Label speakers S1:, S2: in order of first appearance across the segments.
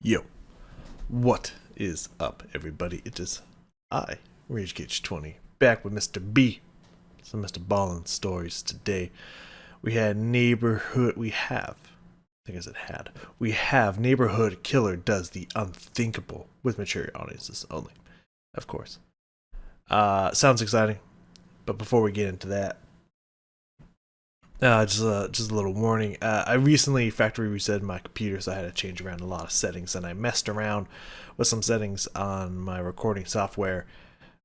S1: Yo, what is up, everybody? It is I, RageCage20, back with Mr. B. Some Mr. Ballen stories today. We have, I think I said had. We have Neighborhood Killer Does the Unthinkable with mature audiences only, of course. Sounds exciting, but before we get into that, just a little warning. I recently factory reset my computer, so I had to change around a lot of settings, and I messed around with some settings on my recording software,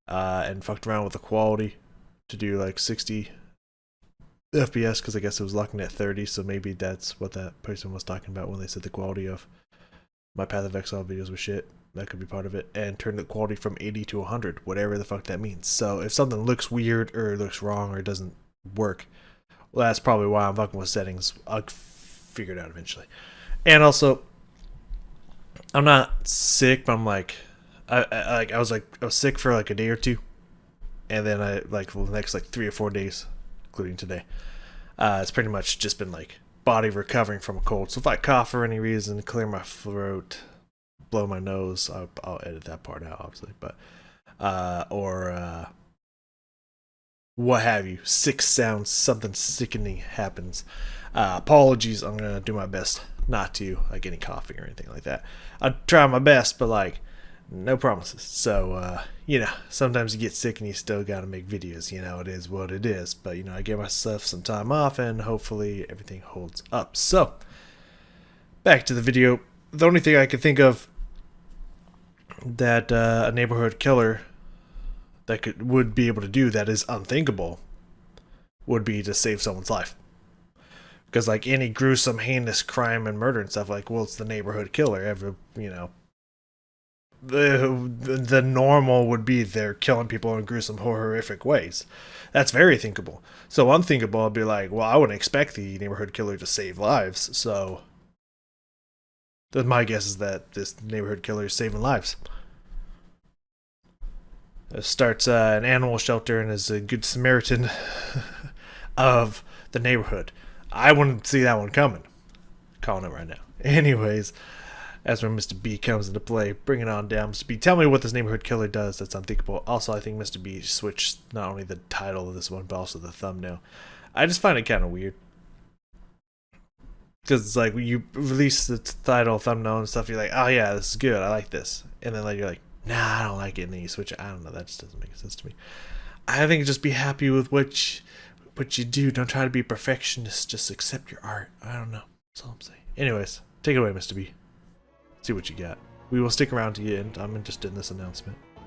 S1: and fucked around with the quality to do like 60 FPS, because I guess it was locking at 30, so maybe that's what that person was talking about when they said the quality of my Path of Exile videos was shit. That could be part of it, and turn the quality from 80 to 100, whatever the fuck that means. So if something looks weird or looks wrong or doesn't work, well, that's probably why I'm fucking with settings. I'll figure it out eventually. And also, I'm not sick, but I'm like, I was sick for like a day or two, and then the next like 3 or 4 days, including today, it's pretty much just been like body recovering from a cold. So if I cough for any reason, clear my throat, blow my nose, I'll edit that part out, obviously, but or what have you, sick sounds, something sickening happens. Apologies, I'm gonna do my best not to like any coughing or anything like that. I'll try my best, but like no promises. So sometimes you get sick and you still gotta make videos. It is what it is. But I give myself some time off, and hopefully everything holds up. So back to the video. The only thing I could think of that a neighborhood killer that would be able to do that is unthinkable would be to save someone's life. Because like any gruesome, heinous crime and murder and stuff, like, well, it's the neighborhood killer. The normal would be they're killing people in gruesome, horrific ways. That's very thinkable. So unthinkable would be like, well, I wouldn't expect the neighborhood killer to save lives. So my guess is that this neighborhood killer is saving lives. Starts an animal shelter and is a good Samaritan of the neighborhood. I wouldn't see that one coming. Calling it right now. Anyways, that's where Mr. B comes into play. Bring it on down, Mr. B. Tell me what this neighborhood killer does that's unthinkable. Also, I think Mr. B switched not only the title of this one, but also the thumbnail. I just find it kind of weird. Because it's like, when you release the title, thumbnail, and stuff, you're like, oh yeah, this is good, I like this. And then like you're like, nah, I don't like it, and then you switch it. I don't know, that just doesn't make sense to me. I think just be happy with what you do. Don't try to be a perfectionist, just accept your art. I don't know, that's all I'm saying. Anyways, take it away, Mr. B. See what you got. We will stick around to the end. I'm interested in this announcement. I'm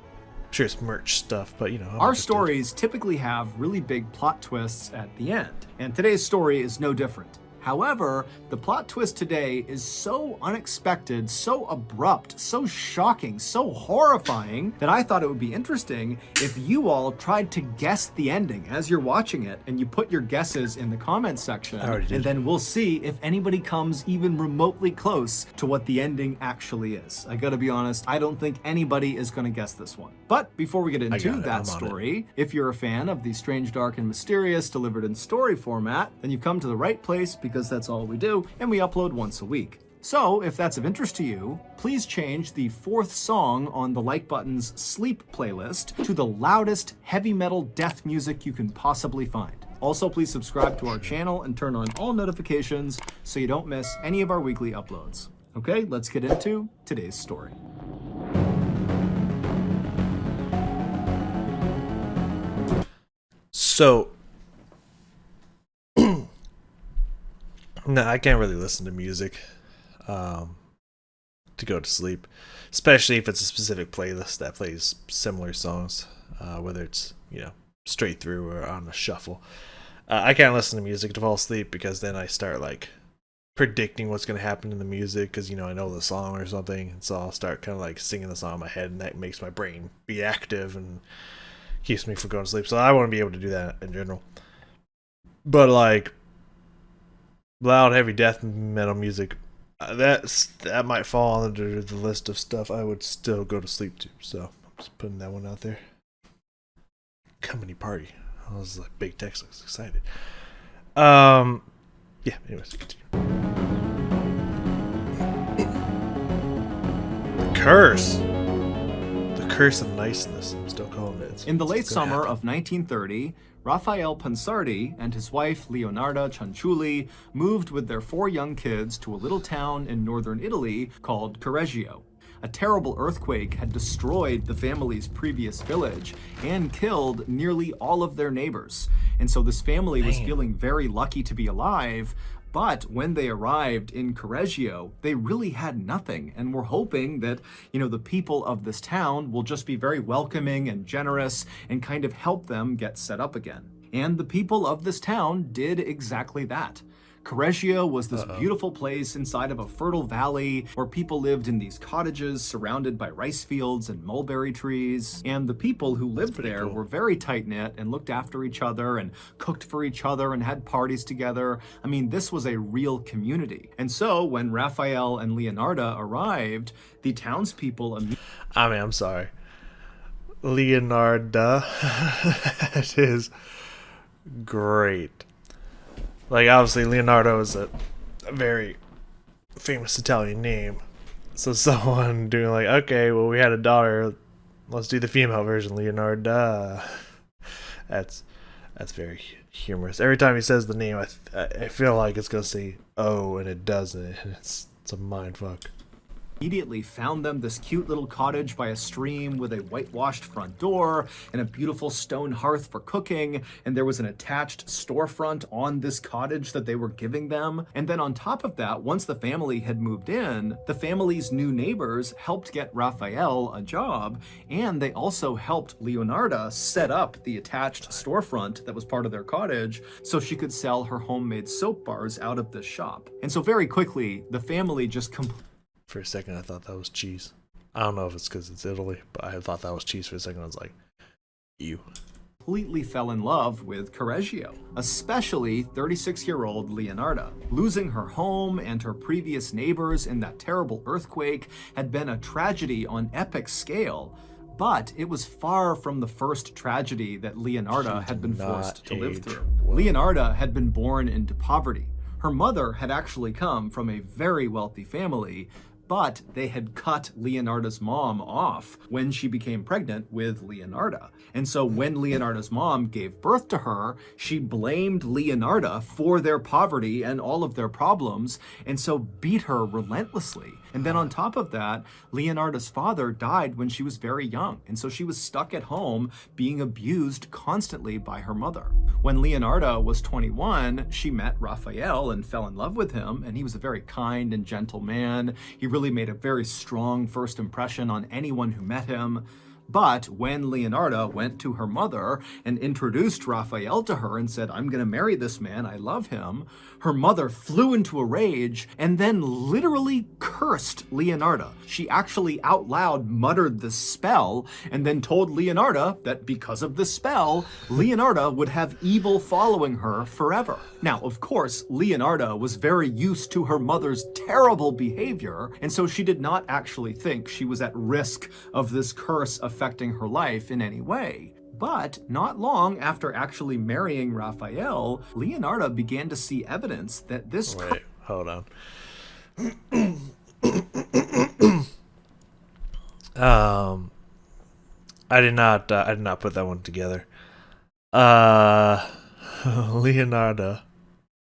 S1: sure it's merch stuff, but I'm
S2: Our
S1: interested.
S2: stories typically have really big plot twists at the end, and today's story is no different. However, the plot twist today is so unexpected, so abrupt, so shocking, so horrifying that I thought it would be interesting if you all tried to guess the ending as you're watching it, and you put your guesses in the comments section, and then we'll see if anybody comes even remotely close to what the ending actually is. I gotta be honest, I don't think anybody is gonna guess this one. But before we get into that story, if you're a fan of the strange, dark, and mysterious delivered in story format, then you've come to the right place, because that's all we do, and we upload once a week. So, if that's of interest to you, please change the 4th song on the like button's sleep playlist to the loudest heavy metal death music you can possibly find. Also, please subscribe to our channel and turn on all notifications so you don't miss any of our weekly uploads. Okay, let's get into today's story.
S1: So no, I can't really listen to music to go to sleep, especially if it's a specific playlist that plays similar songs, whether it's straight through or on a shuffle. I can't listen to music to fall asleep, because then I start like predicting what's going to happen in the music, because I know the song or something, and so I'll start kind of like singing the song in my head, and that makes my brain be active and keeps me from going to sleep. So I want to be able to do that in general. But like loud, heavy death metal music, that might fall under the list of stuff I would still go to sleep to. So I'm just putting that one out there. Company party. I was like, big text looks excited. Yeah, anyways, continue. curse. The curse of niceness. I'm still calling it.
S2: In the late
S1: It's gonna
S2: summer
S1: happen.
S2: of 1930, Raphael Pansardi and his wife Leonarda Cianciulli moved with their 4 young kids to a little town in northern Italy called Correggio. A terrible earthquake had destroyed the family's previous village and killed nearly all of their neighbors. And so this family was feeling very lucky to be alive. But when they arrived in Correggio, they really had nothing and were hoping that, the people of this town will just be very welcoming and generous and kind of help them get set up again. And the people of this town did exactly that. Correggio was this beautiful place inside of a fertile valley where people lived in these cottages surrounded by rice fields and mulberry trees. And the people who lived there were very tight-knit and looked after each other and cooked for each other and had parties together. I mean, this was a real community. And so when Raphael and Leonarda arrived, the townspeople
S1: I'm sorry. Leonarda. It is great. Like, obviously, Leonardo is a very famous Italian name. So someone doing like, okay, well, we had a daughter. Let's do the female version, Leonarda. That's very humorous. Every time he says the name, I feel like it's going to say, oh, and it doesn't. And it's a mind fuck.
S2: immediately found them this cute little cottage by a stream with a whitewashed front door and a beautiful stone hearth for cooking, and there was an attached storefront on this cottage that they were giving them. And then on top of that, once the family had moved in, the family's new neighbors helped get Raphael a job, and they also helped Leonarda set up the attached storefront that was part of their cottage so she could sell her homemade soap bars out of this shop. And so very quickly, the family just
S1: For a second, I thought that was cheese. I don't know if it's because it's Italy, but I thought that was cheese for a second. I was like, ew.
S2: completely fell in love with Correggio, especially 36-year-old Leonarda. Losing her home and her previous neighbors in that terrible earthquake had been a tragedy on epic scale, but it was far from the first tragedy that Leonarda had been forced to live through. Leonarda had been born into poverty. Her mother had actually come from a very wealthy family, but they had cut Leonarda's mom off when she became pregnant with Leonarda. And so when Leonarda's mom gave birth to her, she blamed Leonarda for their poverty and all of their problems, and so beat her relentlessly. And then on top of that, Leonarda's father died when she was very young, and so she was stuck at home being abused constantly by her mother. When Leonarda was 21, she met Raphael and fell in love with him, and he was a very kind and gentle man. He really made a very strong first impression on anyone who met him. But when Leonarda went to her mother and introduced Raphael to her and said, "I'm going to marry this man, I love him," her mother flew into a rage and then literally cursed Leonarda. She actually out loud muttered this spell and then told Leonarda that because of the spell, Leonarda would have evil following her forever. Now, of course, Leonarda was very used to her mother's terrible behavior, and so she did not actually think she was at risk of this curse affecting her life in any way. But not long after actually marrying Raphael, Leonarda began to see evidence that this
S1: Wait, hold on. I did not put that one together. Leonarda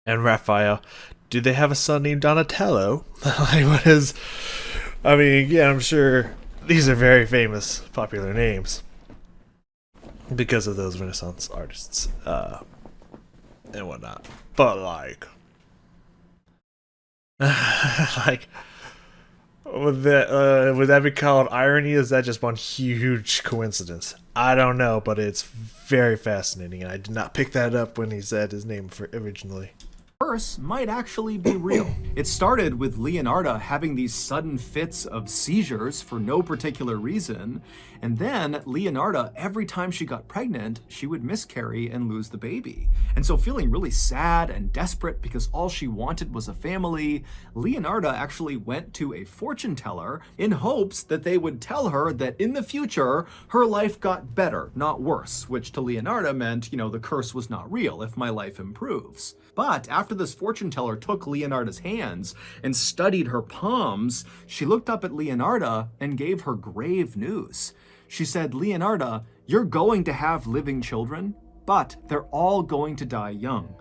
S1: and Raphael, do they have a son named Donatello? Like, what is? I mean, yeah, I'm sure these are very famous, popular names because of those Renaissance artists and whatnot. But like, like, would that be called irony? Is that just one huge coincidence? I don't know, but it's very fascinating, and I did not pick that up when he said his name originally.
S2: curse might actually be real. It started with Leonarda having these sudden fits of seizures for no particular reason, and then Leonarda, every time she got pregnant, she would miscarry and lose the baby. And so feeling really sad and desperate because all she wanted was a family, Leonarda actually went to a fortune teller in hopes that they would tell her that in the future, her life got better, not worse, which to Leonarda meant, the curse was not real if my life improves. But after after this fortune teller took Leonarda's hands and studied her palms, she looked up at Leonarda and gave her grave news. She said, "Leonarda, you're going to have living children, but they're all going to die young.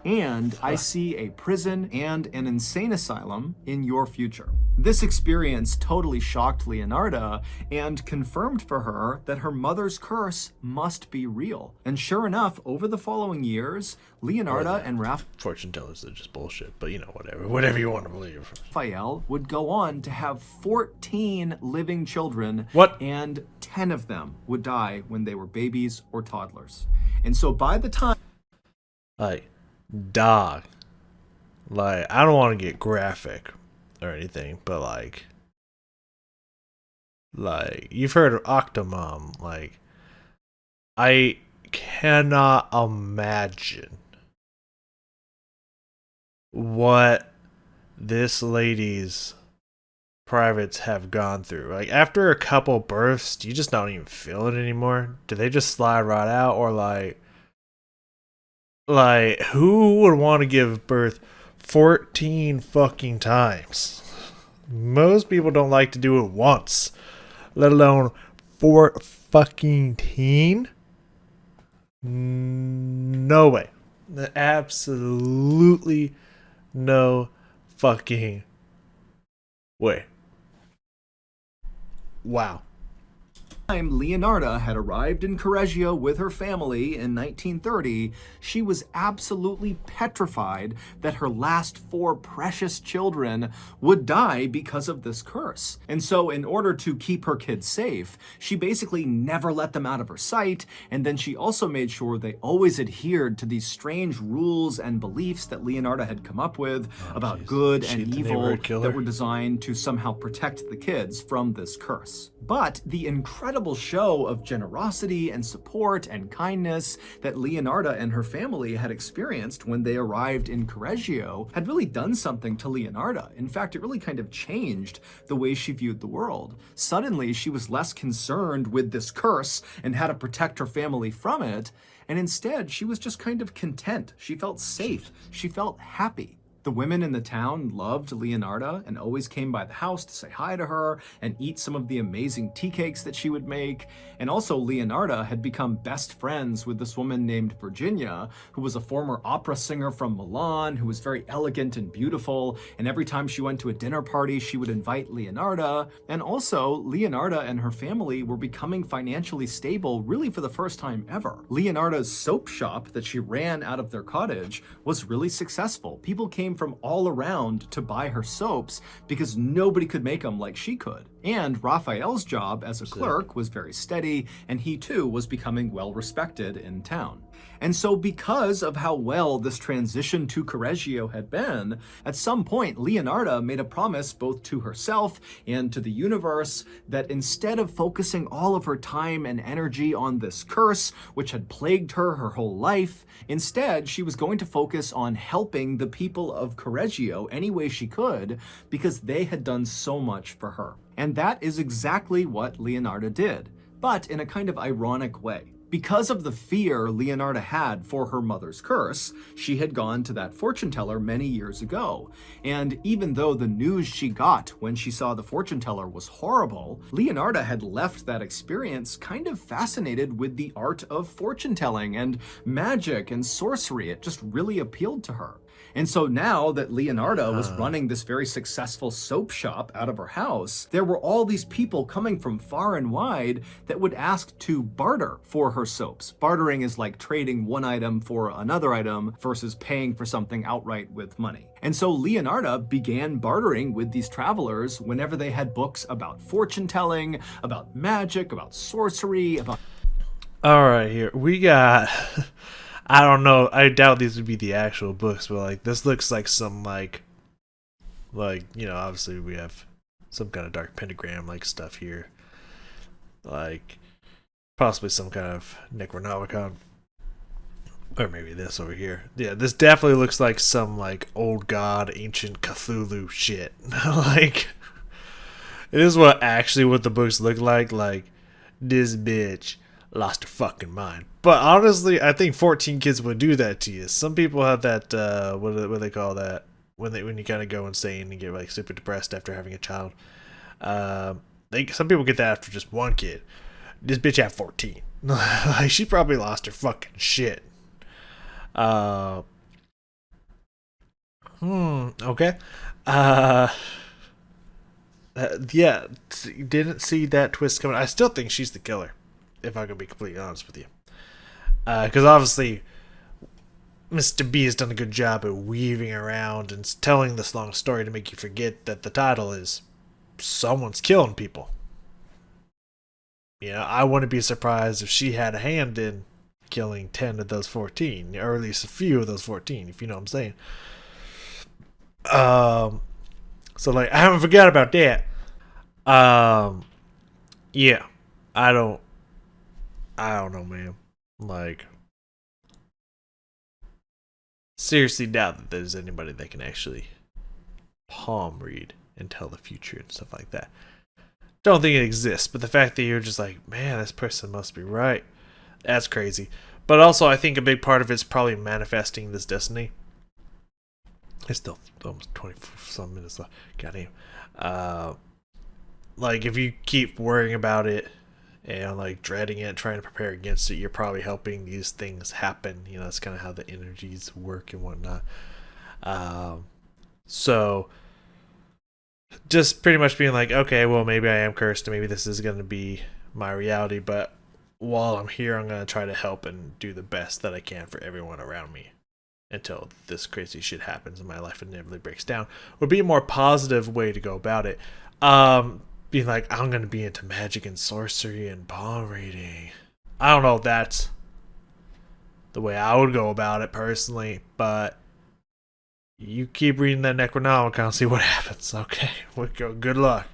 S2: And I see a prison and an insane asylum in your future." This experience totally shocked Leonarda and confirmed for her that her mother's curse must be real. And sure enough, over the following years, Leonarda and
S1: Fortune tellers are just bullshit, but you know, whatever you want to believe.
S2: Raphael would go on to have 14 living children.
S1: What?
S2: And 10 of them would die when they were babies or toddlers. And so by the time
S1: Like, dog. Like, I don't want to get graphic or anything, but like you've heard of Octomom. Like, I cannot imagine what this lady's privates have gone through. Like, after a couple births, do you just not even feel it anymore? Do they just slide right out? Or like who would want to give birth 14 fucking times? Most people don't like to do it once, let alone 4 fucking teen. No way. Absolutely no fucking way. Wow.
S2: Leonarda had arrived in Correggio with her family in 1930, she was absolutely petrified that her last 4 precious children would die because of this curse. And so in order to keep her kids safe, she basically never let them out of her sight, and then she also made sure they always adhered to these strange rules and beliefs that Leonarda had come up with about good and evil that were designed to somehow protect the kids from this curse. But the incredible show of generosity and support and kindness that Leonarda and her family had experienced when they arrived in Correggio had really done something to Leonarda. In fact, it really kind of changed the way she viewed the world. Suddenly, she was less concerned with this curse and how to protect her family from it, and instead, she was just kind of content. She felt safe. She felt happy. The women in the town loved Leonarda and always came by the house to say hi to her and eat some of the amazing tea cakes that she would make. And also Leonarda had become best friends with this woman named Virginia, who was a former opera singer from Milan, who was very elegant and beautiful. And every time she went to a dinner party, she would invite Leonarda. And also Leonarda and her family were becoming financially stable really for the first time ever. Leonarda's soap shop that she ran out of their cottage was really successful. People came from all around to buy her soaps because nobody could make them like she could. And Raphael's job as a clerk was very steady, and he too was becoming well respected in town. And so because of how well this transition to Correggio had been, at some point Leonarda made a promise both to herself and to the universe that instead of focusing all of her time and energy on this curse, which had plagued her whole life, instead she was going to focus on helping the people of Correggio any way she could because they had done so much for her. And that is exactly what Leonarda did, but in a kind of ironic way. Because of the fear Leonarda had for her mother's curse, she had gone to that fortune teller many years ago. And even though the news she got when she saw the fortune teller was horrible, Leonarda had left that experience kind of fascinated with the art of fortune telling and magic and sorcery. It just really appealed to her. And so now that Leonarda was running this very successful soap shop out of her house, there were all these people coming from far and wide that would ask to barter for her soaps. Bartering is like trading one item for another item versus paying for something outright with money. And so Leonarda began bartering with these travelers whenever they had books about fortune telling, about magic, about sorcery, about...
S1: All right, here we got... I don't know. I doubt these would be the actual books, but like this looks like some like you know, obviously we have some kind of dark pentagram like stuff here, like possibly some kind of Necronomicon, or maybe this over here. Yeah, this definitely looks like some like old god, ancient Cthulhu shit. Like it is what the books look like this bitch lost her fucking mind. But honestly, I think 14 kids would do that to you. Some people have that, what do they call that? When you kind of go insane and get like super depressed after having a child. Some people get that after just one kid. This bitch had 14. Like, she probably lost her fucking shit. Okay. Yeah, didn't see that twist coming. I still think she's the killer, if I can be completely honest with you. Because obviously, Mr. B has done a good job at weaving around and telling this long story to make you forget that the title is someone's killing people. You know, I wouldn't be surprised if she had a hand in killing 10 of those 14, or at least a few of those 14, if you know what I'm saying. So like, I haven't forgot about that. Yeah, I don't know, man. Like, seriously doubt that there's anybody that can actually palm read and tell the future and stuff like that. Don't think it exists, but the fact that you're just like, man, this person must be right, that's crazy. But also, I think a big part of it's probably manifesting this destiny. It's still almost 20-some minutes left. Goddamn. Like, if you keep worrying about it and like dreading it, trying to prepare against it, you're probably helping these things happen. You know, that's kind of how the energies work and whatnot. So just pretty much being like, okay, well, maybe I am cursed, and maybe this is going to be my reality, but while I'm here, I'm going to try to help and do the best that I can for everyone around me until this crazy shit happens and my life inevitably breaks down. Would be a more positive way to go about it. Being like, I'm going to be into magic and sorcery and palm reading. I don't know if that's the way I would go about it personally, but you keep reading that Necronomicon and see what happens. Okay, good luck.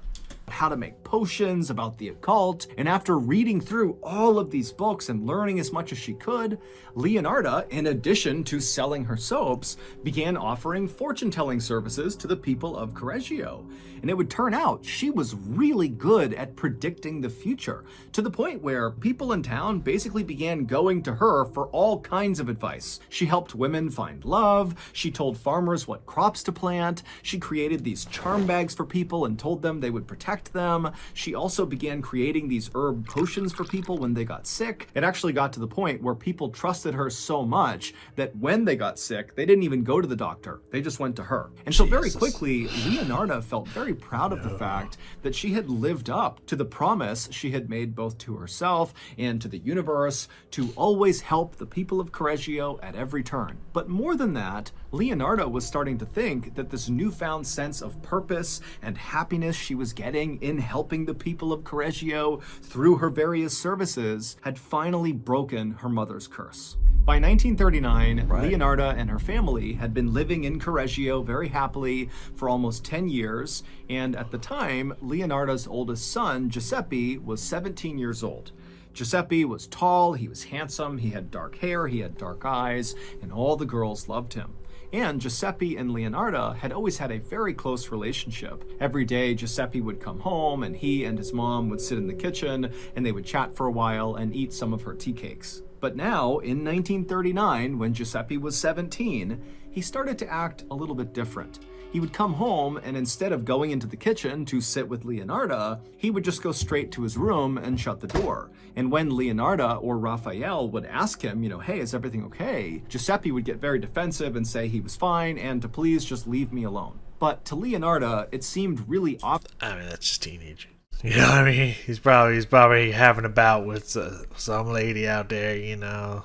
S2: How to make potions, about the occult, and after reading through all of these books and learning as much as she could, Leonarda, in addition to selling her soaps, began offering fortune-telling services to the people of Correggio. And it would turn out she was really good at predicting the future, to the point where people in town basically began going to her for all kinds of advice. She helped women find love, she told farmers what crops to plant, she created these charm bags for people and told them they would protect them. She also began creating these herb potions for people when they got sick. It actually got to the point where people trusted her so much that when they got sick, they didn't even go to the doctor. They just went to her. And so very quickly, Leonarda felt very proud of the fact that she had lived up to the promise she had made both to herself and to the universe to always help the people of Correggio at every turn. But more than that, Leonarda was starting to think that this newfound sense of purpose and happiness she was getting in helping the people of Correggio through her various services had finally broken her mother's curse. By 1939, Leonarda and her family had been living in Correggio very happily for almost 10 years, and at the time, Leonarda's oldest son, Giuseppe, was 17 years old. Giuseppe was tall, he was handsome, he had dark hair, he had dark eyes, and all the girls loved him. And Giuseppe and Leonarda had always had a very close relationship. Every day, Giuseppe would come home, and he and his mom would sit in the kitchen, and they would chat for a while and eat some of her tea cakes. But now, in 1939, when Giuseppe was 17, he started to act a little bit different. He would come home, and instead of going into the kitchen to sit with Leonarda, he would just go straight to his room and shut the door. And when Leonarda or Raphael would ask him, hey, is everything okay? Giuseppe would get very defensive and say he was fine and to please just leave me alone. But to Leonarda, it seemed really obvious.
S1: I mean, that's just teenage. You know what I mean? He's probably having a bout with some lady out there, You know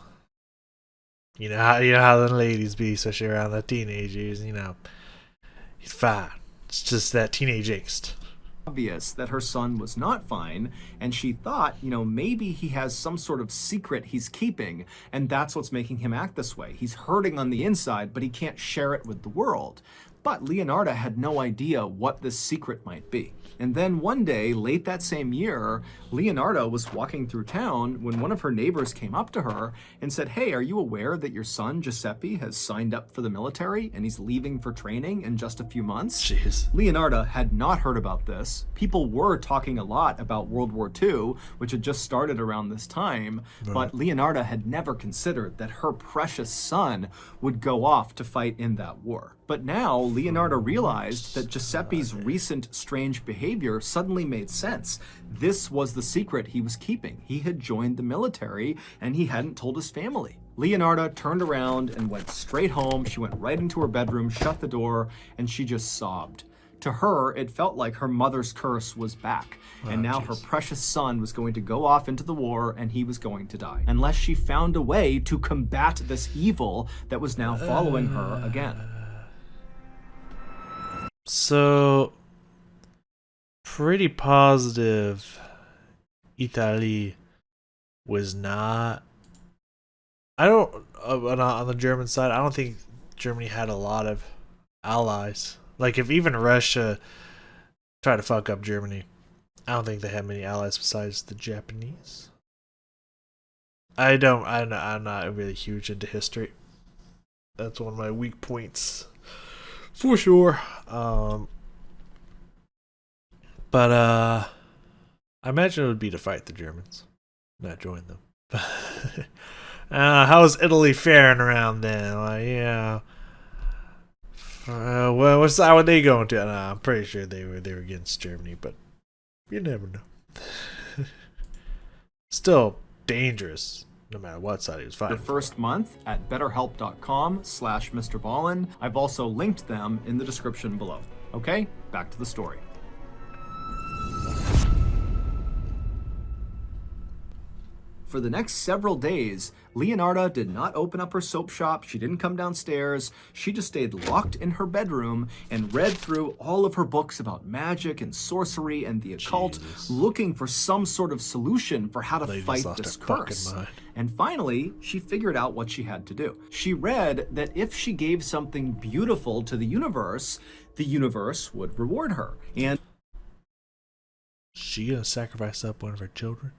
S1: how the ladies be, especially around the teenagers, He's fine. It's just that teenage angst.
S2: Obvious that her son was not fine, and she thought, maybe he has some sort of secret he's keeping, and that's what's making him act this way. He's hurting on the inside, but he can't share it with the world. But Leonarda had no idea what this secret might be. And then one day, late that same year, Leonarda was walking through town when one of her neighbors came up to her and said, "Hey, are you aware that your son Giuseppe has signed up for the military and he's leaving for training in just a few months?"
S1: Jeez.
S2: Leonarda had not heard about this. People were talking a lot about World War II, which had just started around this time, but Leonarda had never considered that her precious son would go off to fight in that war. But now, Leonarda realized that Giuseppe's recent strange behavior suddenly made sense. This was the secret he was keeping. He had joined the military, and he hadn't told his family. Leonarda turned around and went straight home. She went right into her bedroom, shut the door, and she just sobbed. To her, it felt like her mother's curse was back, and now her precious son was going to go off into the war and he was going to die, unless she found a way to combat this evil that was now following her again.
S1: So, pretty positive Italy was not... I don't... on the German side, I don't think Germany had a lot of allies. Like, if even Russia tried to fuck up Germany, I don't think they had many allies besides the Japanese. I'm not really huge into history. That's one of my weak points, for sure. But I imagine it would be to fight the Germans, not join them. How's Italy faring around then? Like, yeah. Well, what side were they going to? I'm pretty sure they were against Germany, but you never know. Still dangerous, no matter what side he was fighting.
S2: The first month at betterhelp.com/Mr. Ballen. I've also linked them in the description below. Okay, back to the story. For the next several days, Leonarda did not open up her soap shop. She didn't come downstairs. She just stayed locked in her bedroom and read through all of her books about magic and sorcery and the occult, looking for some sort of solution for how to fight this curse. And finally, she figured out what she had to do. She read that if she gave something beautiful to the universe would reward her. And
S1: she gonna sacrifice up one of her children?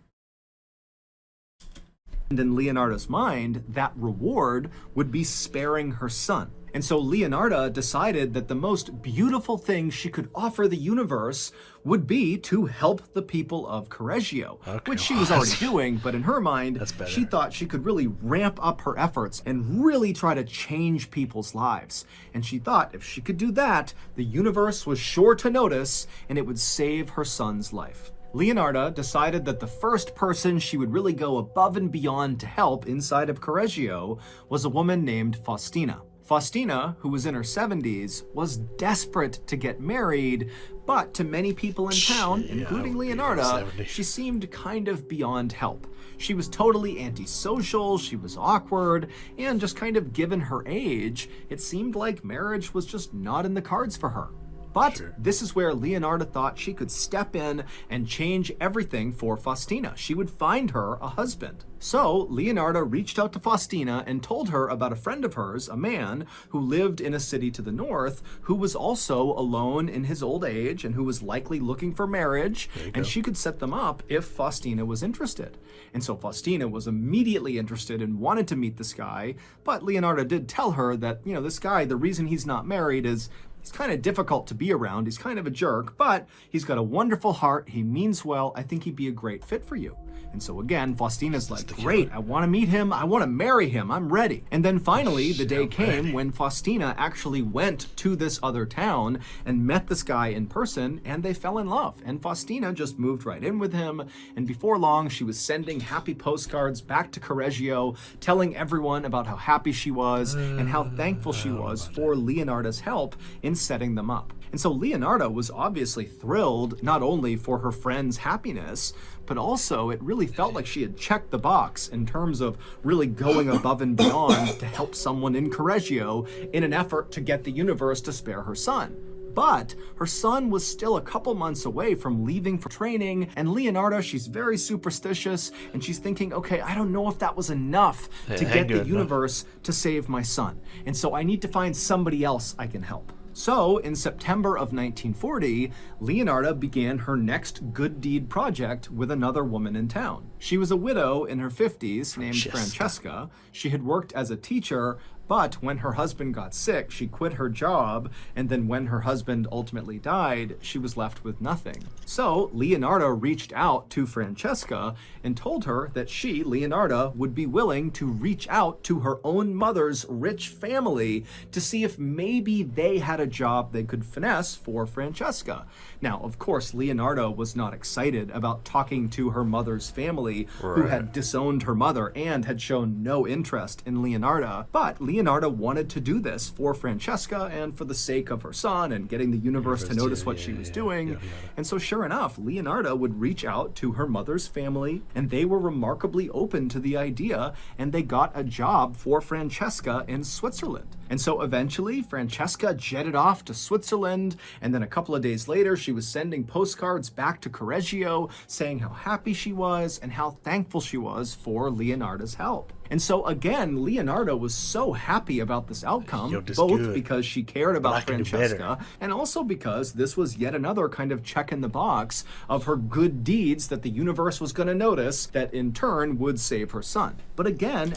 S2: And in Leonarda's mind, that reward would be sparing her son. And so Leonarda decided that the most beautiful thing she could offer the universe would be to help the people of Correggio, which she was already doing, but in her mind, she thought she could really ramp up her efforts and really try to change people's lives. And she thought if she could do that, the universe was sure to notice and it would save her son's life. Leonarda decided that the first person she would really go above and beyond to help inside of Correggio was a woman named Faustina. Faustina, who was in her 70s, was desperate to get married, but to many people in town, including Leonarda, she seemed kind of beyond help. She was totally antisocial, she was awkward, and just kind of given her age, it seemed like marriage was just not in the cards for her. But this is where Leonarda thought she could step in and change everything for Faustina. She would find her a husband. So Leonarda reached out to Faustina and told her about a friend of hers, a man who lived in a city to the north, who was also alone in his old age and who was likely looking for marriage, and she could set them up if Faustina was interested. And so Faustina was immediately interested and wanted to meet this guy, but Leonarda did tell her that, this guy, the reason he's not married is he's kind of difficult to be around. He's kind of a jerk, but he's got a wonderful heart. He means well. I think he'd be a great fit for you. And so again, Faustina's like, great, I want to meet him. I want to marry him. I'm ready. And then finally, the day came when Faustina actually went to this other town and met this guy in person, and they fell in love. And Faustina just moved right in with him. And before long, she was sending happy postcards back to Correggio, telling everyone about how happy she was and how thankful she was for Leonarda's help in setting them up. And so Leonarda was obviously thrilled, not only for her friend's happiness, but also it really felt like she had checked the box in terms of really going above and beyond to help someone in Correggio in an effort to get the universe to spare her son. But her son was still a couple months away from leaving for training, and Leonarda, she's very superstitious, and she's thinking, okay, I don't know if that was enough to get the universe to save my son. And so I need to find somebody else I can help. So, in September of 1940, Leonarda began her next good deed project with another woman in town. She was a widow in her 50s named Francesca. She had worked as a teacher, but when her husband got sick, she quit her job, and then when her husband ultimately died, she was left with nothing. So, Leonarda reached out to Francesca and told her that she, Leonarda, would be willing to reach out to her own mother's rich family to see if maybe they had a job they could finesse for Francesca. Now, of course, Leonarda was not excited about talking to her mother's family, who had disowned her mother and had shown no interest in Leonarda, but Leonarda wanted to do this for Francesca and for the sake of her son and getting the universe to notice what she was doing. And so sure enough, Leonarda would reach out to her mother's family, and they were remarkably open to the idea, and they got a job for Francesca in Switzerland. And so eventually, Francesca jetted off to Switzerland, and then a couple of days later, she was sending postcards back to Correggio saying how happy she was and how thankful she was for Leonarda's help. And so again, Leonarda was so happy about this outcome, both because she cared about Francesca and also because this was yet another kind of check in the box of her good deeds that the universe was going to notice that in turn would save her son. But again...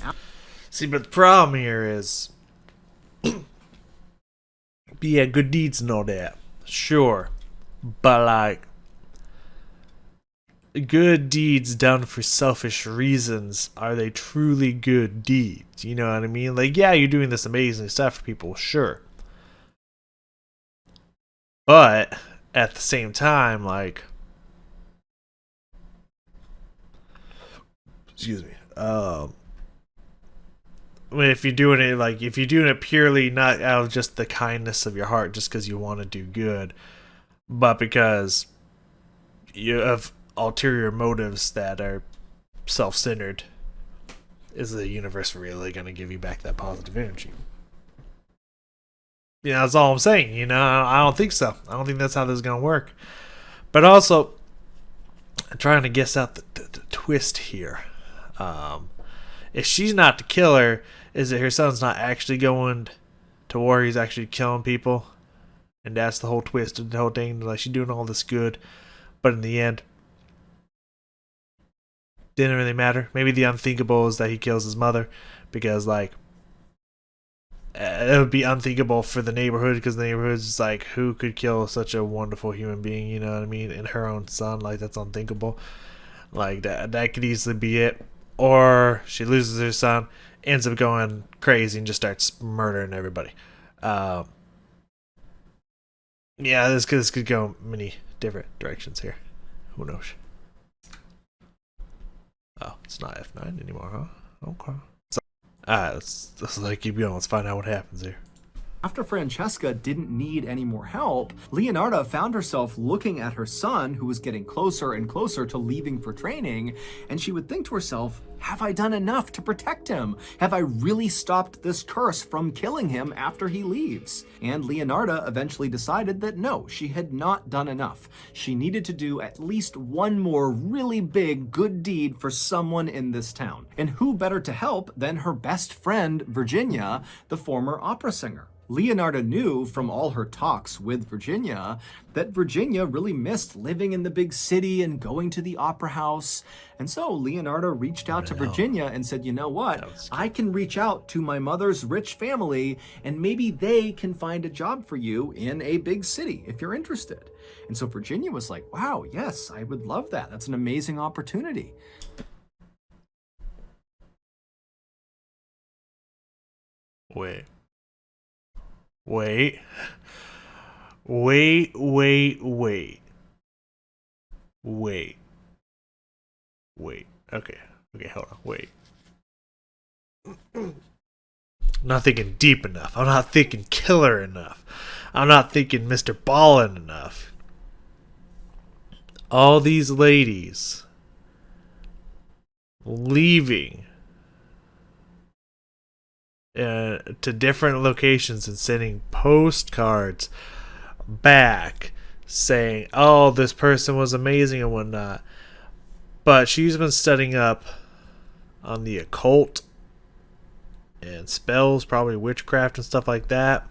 S1: See, but the problem here is... yeah, good deeds and all that. Sure. But like... good deeds done for selfish reasons, are they truly good deeds? You know what I mean? Like, yeah, you're doing this amazing stuff for people, sure. But at the same time, like, excuse me, if you're doing it, like, if you're doing it purely not out of just the kindness of your heart, just because you want to do good, but because you have ulterior motives that are self-centered, is the universe really going to give you back that positive energy? You know, that's all I'm saying. You know, I don't think so. I don't think that's how this is going to work. But also, I'm trying to guess out the twist here. If she's not the killer, is it her son's not actually going to war? He's actually killing people, and that's the whole twist of the whole thing. Like, she's doing all this good, but in the end, didn't really matter. Maybe the unthinkable is that he kills his mother, because like it would be unthinkable for the neighborhood, because the neighborhood's just like, who could kill such a wonderful human being, you know what I mean, and her own son? Like, that's unthinkable. Like, that could easily be it. Or she loses her son, ends up going crazy and just starts murdering everybody. Yeah, this could go many different directions here. Who knows? Oh, it's not F9 anymore, huh? Okay. So, let's keep going. Let's find out what happens here.
S2: After Francesca didn't need any more help, Leonarda found herself looking at her son, who was getting closer and closer to leaving for training, and she would think to herself, have I done enough to protect him? Have I really stopped this curse from killing him after he leaves? And Leonarda eventually decided that no, she had not done enough. She needed to do at least one more really big good deed for someone in this town. And who better to help than her best friend, Virginia, the former opera singer? Leonarda knew from all her talks with Virginia that Virginia really missed living in the big city and going to the opera house. And so Leonarda reached out to Virginia and said, you know what, I can reach out to my mother's rich family and maybe they can find a job for you in a big city if you're interested. And so Virginia was like, wow, yes, I would love that. That's an amazing opportunity.
S1: Wait. Wait. Wait, wait, wait. Wait. Wait. Okay. Okay, hold on. Wait. I'm not thinking deep enough. I'm not thinking killer enough. I'm not thinking Mr. Ballen enough. All these ladies leaving to different locations and sending postcards back saying, oh, this person was amazing and whatnot. But she's been studying up on the occult and spells, probably witchcraft and stuff like that.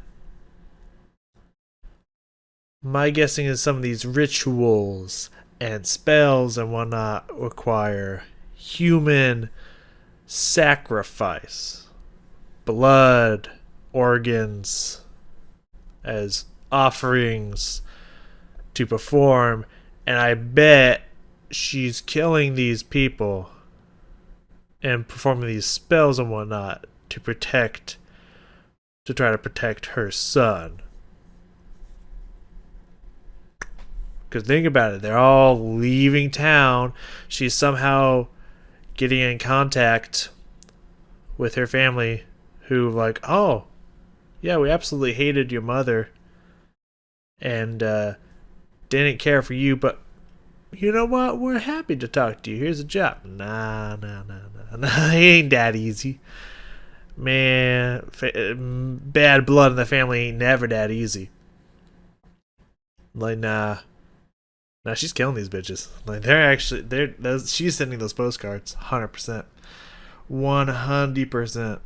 S1: My guessing is some of these rituals and spells and whatnot require human sacrifice, blood, organs as offerings to perform, and I bet she's killing these people and performing these spells and whatnot to try to protect her son. Because think about it, they're all leaving town. She's somehow getting in contact with her family, who like, oh, yeah, we absolutely hated your mother and didn't care for you, but you know what? We're happy to talk to you. Here's a job. Nah. It ain't that easy. Man, bad blood in the family ain't never that easy. Like, nah. Nah, she's killing these bitches. Like, she's sending those postcards. 100%. 100%.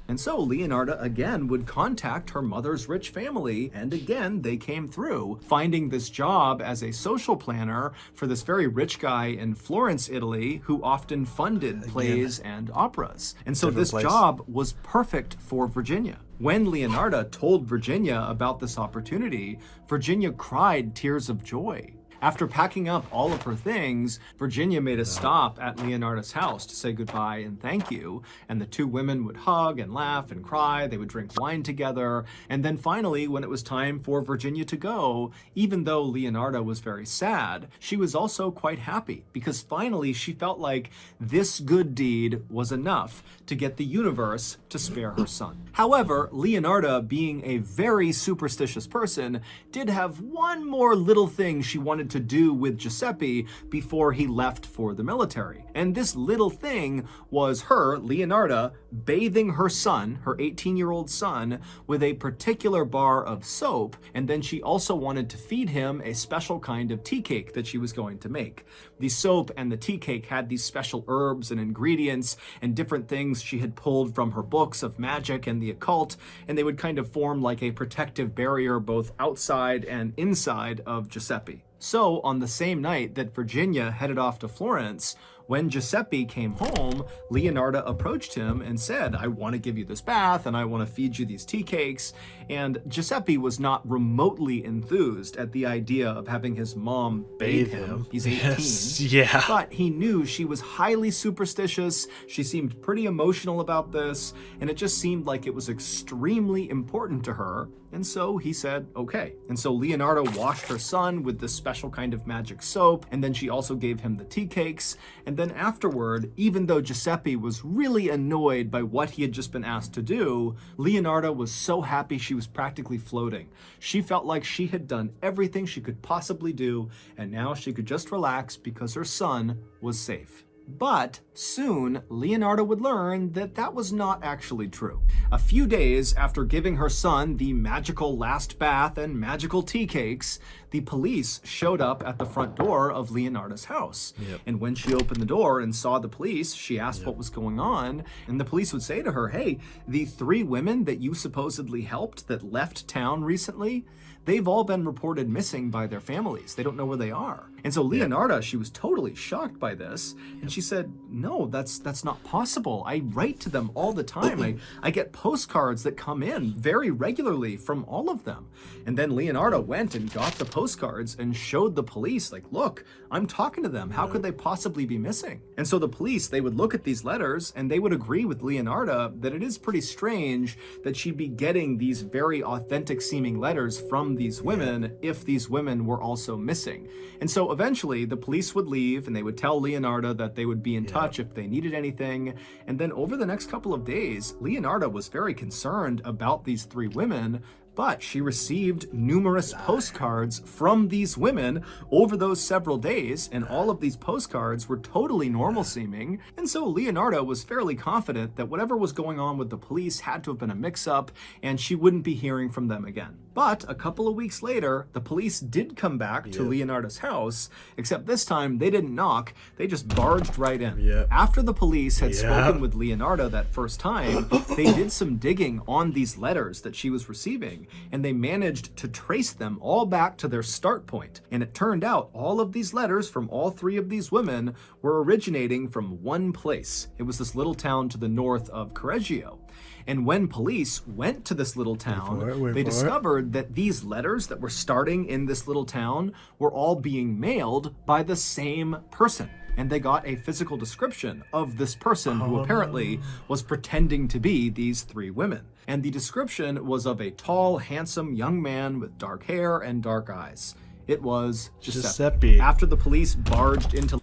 S2: And so Leonarda again would contact her mother's rich family, and again they came through, finding this job as a social planner for this very rich guy in Florence, Italy, who often funded plays and operas. And so this job was perfect for Virginia. When Leonarda told Virginia about this opportunity, Virginia cried tears of joy. After packing up all of her things, Virginia made a stop at Leonarda's house to say goodbye and thank you, and the two women would hug and laugh and cry. They would drink wine together, and then finally, when it was time for Virginia to go, even though Leonarda was very sad, she was also quite happy, because finally she felt like this good deed was enough to get the universe to spare her son. However, Leonarda, being a very superstitious person, did have one more little thing she wanted to do with Giuseppe before he left for the military. And this little thing was her, Leonarda, bathing her son, her 18-year-old son, with a particular bar of soap, and then she also wanted to feed him a special kind of tea cake that she was going to make. The soap and the tea cake had these special herbs and ingredients and different things she had pulled from her books of magic and the occult, and they would kind of form like a protective barrier both outside and inside of Giuseppe. So, on the same night that Virginia headed off to Florence, when Giuseppe came home, Leonarda approached him and said, I want to give you this bath and I want to feed you these tea cakes. And Giuseppe was not remotely enthused at the idea of having his mom bathe him. He's 18.
S1: Yes, yeah.
S2: But he knew she was highly superstitious. She seemed pretty emotional about this, and it just seemed like it was extremely important to her. And so he said, okay. And so Leonarda washed her son with this special kind of magic soap, and then she also gave him the tea cakes. And then afterward, even though Giuseppe was really annoyed by what he had just been asked to do, Leonarda was so happy she was practically floating. She felt like she had done everything she could possibly do, and now she could just relax because her son was safe. But soon, Leonarda would learn that that was not actually true. A few days after giving her son the magical last bath and magical tea cakes, the police showed up at the front door of Leonarda's house. And when she opened the door and saw the police, she asked what was going on, and the police would say to her, hey, the 3 women that you supposedly helped that left town recently, they've all been reported missing by their families. They don't know where they are. And so Leonarda, she was totally shocked by this. And she said, no, that's not possible. I write to them all the time. I get postcards that come in very regularly from all of them. And then Leonarda went and got the postcards and showed the police, like, look, I'm talking to them. How could they possibly be missing? And so the police, they would look at these letters and they would agree with Leonarda that it is pretty strange that she'd be getting these very authentic seeming letters from these women if these women were also missing. And so eventually the police would leave and they would tell Leonarda that they would be in touch if they needed anything. And then over the next couple of days, Leonarda was very concerned about these 3 women, but she received numerous postcards from these women over those several days, and all of these postcards were totally normal seeming. And so Leonarda was fairly confident that whatever was going on with the police had to have been a mix-up, and she wouldn't be hearing from them again. But a couple of weeks later, the police did come back to Leonardo's house, except this time they didn't knock, they just barged right in. After the police had spoken with Leonardo that first time, they did some digging on these letters that she was receiving, and they managed to trace them all back to their start point. And it turned out all of these letters from all three of these women were originating from one place. It was this little town to the north of Correggio. And when police went to this little town, they discovered that these letters that were starting in this little town were all being mailed by the same person. And they got a physical description of this person who apparently was pretending to be these three women. And the description was of a tall, handsome young man with dark hair and dark eyes. It was Giuseppe. After the police barged into...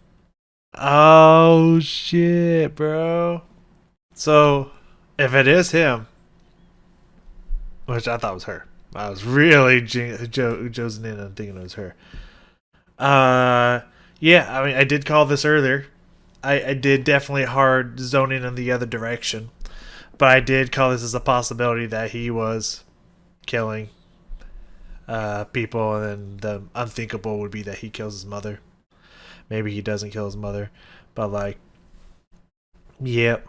S1: Oh, shit, bro. So... if it is him, which I thought was her, I was really josing in and thinking it was her. Yeah, I mean, I did call this earlier. I did definitely hard zoning in the other direction, but I did call this as a possibility that he was killing people, and then the unthinkable would be that he kills his mother. Maybe he doesn't kill his mother, but like, yep.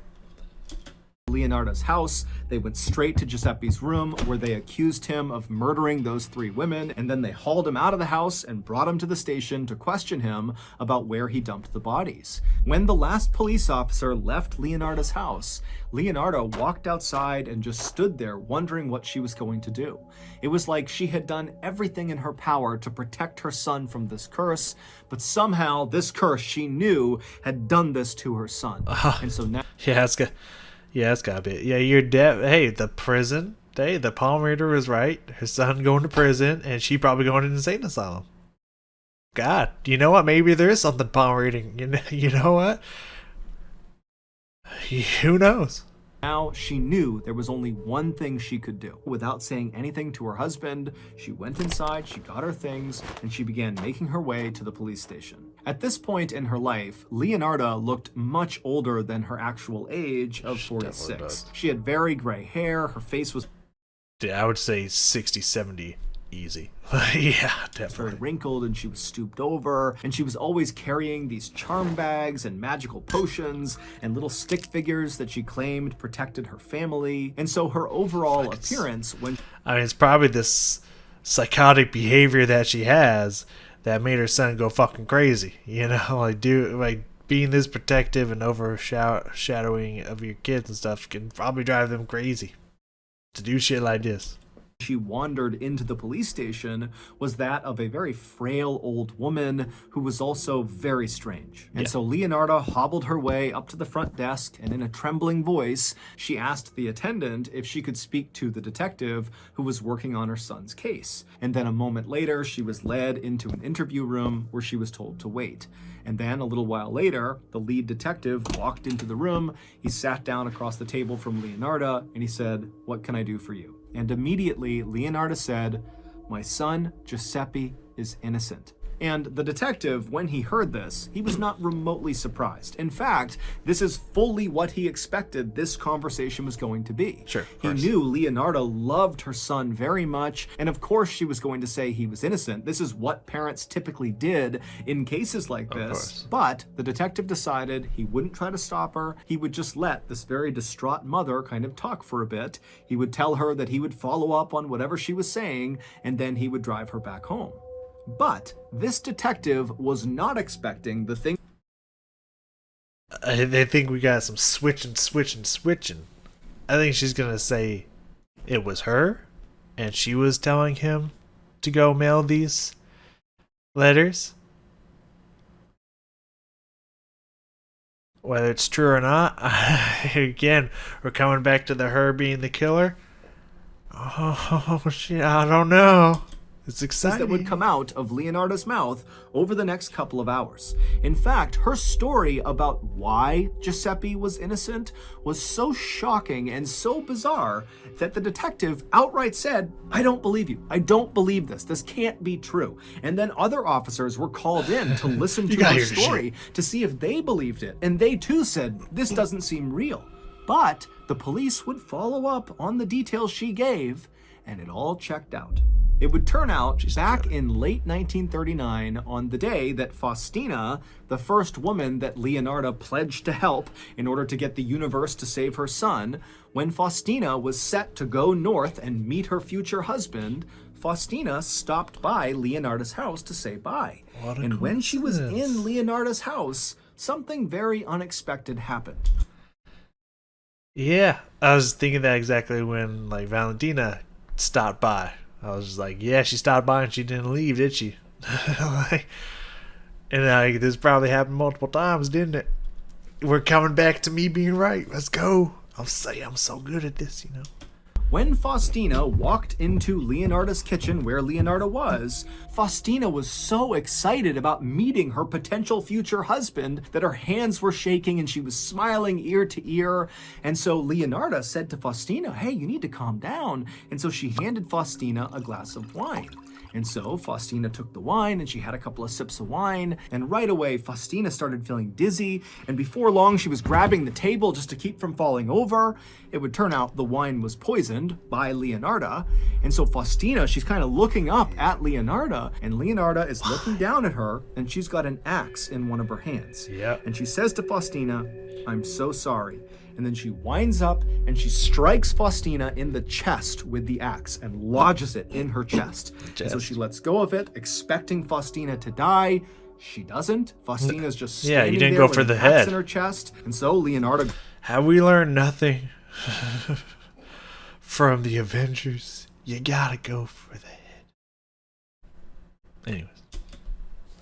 S2: Leonardo's house. They went straight to Giuseppe's room where they accused him of murdering those three women, and then they hauled him out of the house and brought him to the station to question him about where he dumped the bodies. When the last police officer left Leonardo's house, Leonardo walked outside and just stood there wondering what she was going to do. It was like she had done everything in her power to protect her son from this curse, but somehow this curse she knew had done this to her son. And so now...
S1: Yeah, it's gotta be. Yeah, you're dead. Hey, the prison. Hey, the palm reader was right. Her son going to prison, and she probably going to an insane asylum. God, you know what? Maybe there is something palm reading. You know what? Who knows?
S2: Now she knew there was only one thing she could do. Without saying anything to her husband, she went inside, she got her things, and she began making her way to the police station. At this point in her life, Leonarda looked much older than her actual age of 46. She had very gray hair, her face was...
S1: Yeah, I would say 60, 70. Easy. Yeah, definitely.
S2: Very wrinkled, and she was stooped over, and she was always carrying these charm bags and magical potions and little stick figures that she claimed protected her family. And so her overall appearance when...
S1: I mean, it's probably this psychotic behavior that she has that made her son go fucking crazy. You know, like being this protective and overshadowing of your kids and stuff can probably drive them crazy to do shit like this.
S2: She wandered into the police station was that of a very frail old woman who was also very strange. And so Leonarda hobbled her way up to the front desk, and in a trembling voice, she asked the attendant if she could speak to the detective who was working on her son's case. And then a moment later, she was led into an interview room where she was told to wait. And then a little while later, the lead detective walked into the room. He sat down across the table from Leonarda, and he said, "What can I do for you?" And immediately, Leonarda said, "My son, Giuseppe, is innocent." And the detective, when he heard this, he was not remotely surprised. In fact, this is fully what he expected this conversation was going to be.
S1: Sure,
S2: he knew Leonarda loved her son very much, and of course she was going to say he was innocent. This is what parents typically did in cases like this. But the detective decided he wouldn't try to stop her. He would just let this very distraught mother kind of talk for a bit. He would tell her that he would follow up on whatever she was saying, and then he would drive her back home. But this detective was not expecting the thing.
S1: They think we got some switching. I think she's gonna say it was her, and she was telling him to go mail these letters. Whether it's true or not, again, we're coming back to her being the killer. Oh shit, I don't know. It's exciting.
S2: That would come out of Leonarda's mouth over the next couple of hours. In fact, her story about why Giuseppe was innocent was so shocking and so bizarre that the detective outright said, "I don't believe you. I don't believe this. This can't be true." And then other officers were called in to listen to her story to see if they believed it. And they too said, "This doesn't seem real." But the police would follow up on the details she gave, and it all checked out. It would turn out
S1: She's
S2: back
S1: good.
S2: in late 1939, on the day that Faustina, the first woman that Leonardo pledged to help in order to get the universe to save her son, when Faustina was set to go north and meet her future husband, Faustina stopped by Leonardo's house to say bye.
S1: What a
S2: And when she was
S1: coincidence.
S2: in Leonardo's house, something very unexpected happened.
S1: Yeah, I was thinking that exactly when like Valentina stopped by. I was just like, yeah, she stopped by and she didn't leave, did she? Like, and like this probably happened multiple times, didn't it? We're coming back to me being right. Let's go. I'm so good at this, you know.
S2: When Faustina walked into Leonardo's kitchen where Leonardo was, Faustina was so excited about meeting her potential future husband that her hands were shaking and she was smiling ear to ear. And so Leonardo said to Faustina, hey, you need to calm down. And so she handed Faustina a glass of wine. And so Faustina took the wine and she had a couple of sips of wine. And right away, Faustina started feeling dizzy. And before long, she was grabbing the table just to keep from falling over. It would turn out the wine was poisoned by Leonardo. And so Faustina, she's kind of looking up at Leonardo. And Leonardo is looking down at her. And she's got an axe in one of her hands.
S1: Yep.
S2: And she says to Faustina, I'm so sorry. And then she winds up and she strikes Faustina in the chest with the axe and lodges it in her chest. And so she lets go of it, expecting Faustina to die. She doesn't. Faustina's just
S1: Yeah,
S2: standing
S1: you didn't
S2: there
S1: go for
S2: with
S1: the
S2: an axe
S1: head.
S2: in her chest. And so Leonardo
S1: Have we learned nothing from the Avengers? You gotta go for the head. Anyways.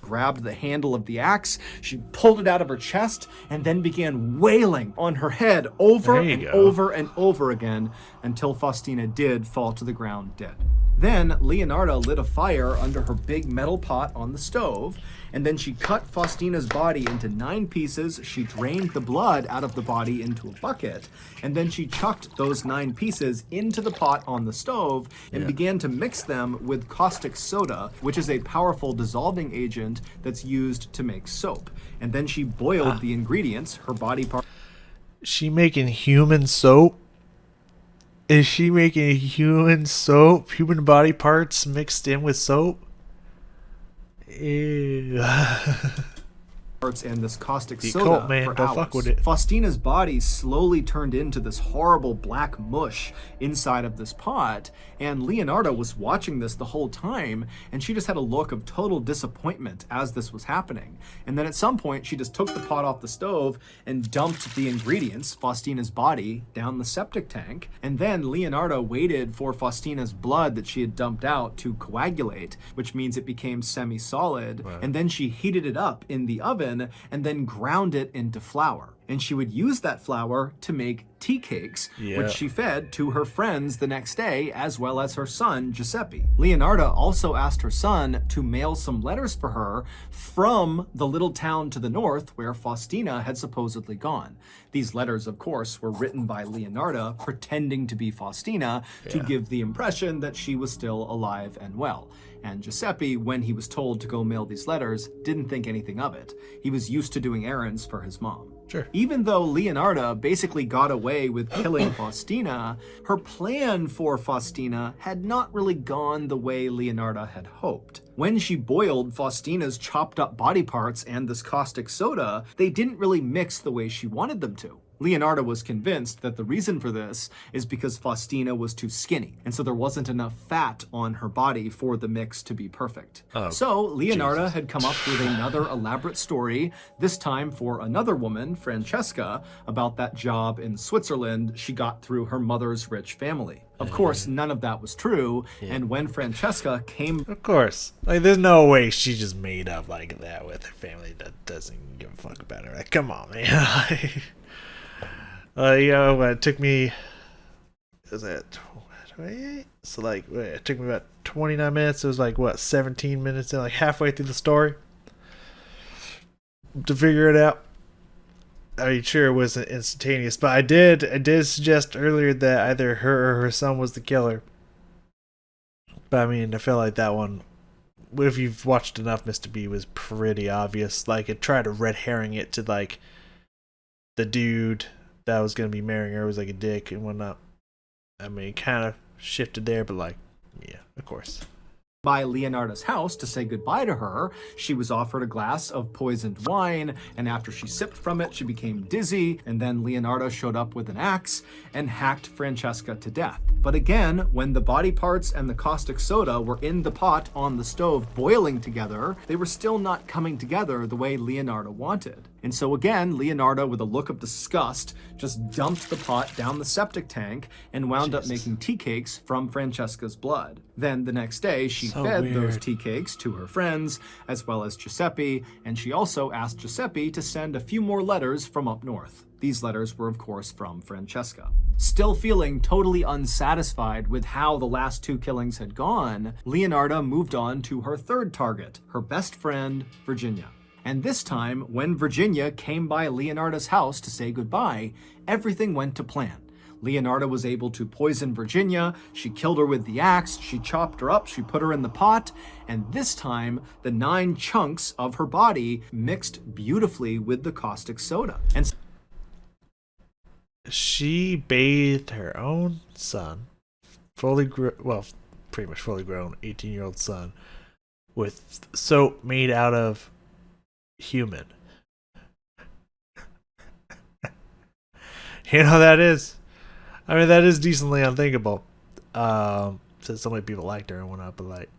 S2: grabbed the handle of the axe, she pulled it out of her chest, and then began wailing on her head over
S1: There you
S2: and
S1: go.
S2: over and over again until Faustina did fall to the ground dead. Then Leonardo lit a fire under her big metal pot on the stove, and then she cut Faustina's body into 9 pieces. She drained the blood out of the body into a bucket, and then she chucked those 9 pieces into the pot on the stove and began to mix them with caustic soda, which is a powerful dissolving agent that's used to make soap. And then she boiled the ingredients, her body part.
S1: She making human soap? Is she making human soap? Human body parts mixed in with soap? Ew.
S2: And this caustic
S1: The
S2: soda
S1: cult, man.
S2: for
S1: Don't
S2: hours.
S1: fuck with it.
S2: Faustina's body slowly turned into this horrible black mush inside of this pot, and Leonardo was watching this the whole time, and she just had a look of total disappointment as this was happening. And then at some point, she just took the pot off the stove and dumped the ingredients, Faustina's body, down the septic tank, and then Leonardo waited for Faustina's blood that she had dumped out to coagulate, which means it became semi-solid, and then she heated it up in the oven and then ground it into flour. And she would use that flour to make tea cakes, which she fed to her friends the next day, as well as her son, Giuseppe. Leonardo also asked her son to mail some letters for her from the little town to the north where Faustina had supposedly gone. These letters, of course, were written by Leonardo, pretending to be Faustina to give the impression that she was still alive and well. And Giuseppe, when he was told to go mail these letters, didn't think anything of it. He was used to doing errands for his mom.
S1: Sure.
S2: Even though Leonardo basically got away with killing Faustina, her plan for Faustina had not really gone the way Leonardo had hoped. When she boiled Faustina's chopped up body parts and this caustic soda, they didn't really mix the way she wanted them to. Leonardo was convinced that the reason for this is because Faustina was too skinny, and so there wasn't enough fat on her body for the mix to be perfect. So Leonardo had come up with another elaborate story, this time for another woman, Francesca, about that job in Switzerland she got through her mother's rich family. Of course, none of that was true, and when Francesca came
S1: Of course. Like, there's no way she just made up like that with her family that doesn't give a fuck about her. Like, come on, man. It took me, was that 28? So like, it took me about 29 minutes. It was like, what, 17 minutes in, like halfway through the story to figure it out. I mean, sure, it wasn't instantaneous, but I did suggest earlier that either her or her son was the killer. But I mean, I felt like that one, if you've watched enough, Mr. B was pretty obvious. Like, it tried to red herring it to like the dude that was gonna be marrying her was like a dick and whatnot. I mean, kind of shifted there, but like, yeah, of course.
S2: By Leonardo's house to say goodbye to her. She was offered a glass of poisoned wine, and after she sipped from it, she became dizzy, and then Leonardo showed up with an axe and hacked Francesca to death. But again, when the body parts and the caustic soda were in the pot on the stove boiling together, they were still not coming together the way Leonardo wanted. And so again, Leonardo, with a look of disgust, just dumped the pot down the septic tank and wound up making tea cakes from Francesca's blood. Then the next day, she fed those tea cakes to her friends, as well as Giuseppe, and she also asked Giuseppe to send a few more letters from up north. These letters were, of course, from Francesca. Still feeling totally unsatisfied with how the last two killings had gone, Leonardo moved on to her third target, her best friend, Virginia. And this time, when Virginia came by Leonardo's house to say goodbye, everything went to plan. Leonardo was able to poison Virginia, she killed her with the axe, she chopped her up, she put her in the pot, and this time, the 9 chunks of her body mixed beautifully with the caustic soda. And
S1: she bathed her own son, pretty much fully grown 18-year-old son, with soap made out of human. You know how that is? I mean, that is decently unthinkable. Since so many people liked her and whatnot, but like,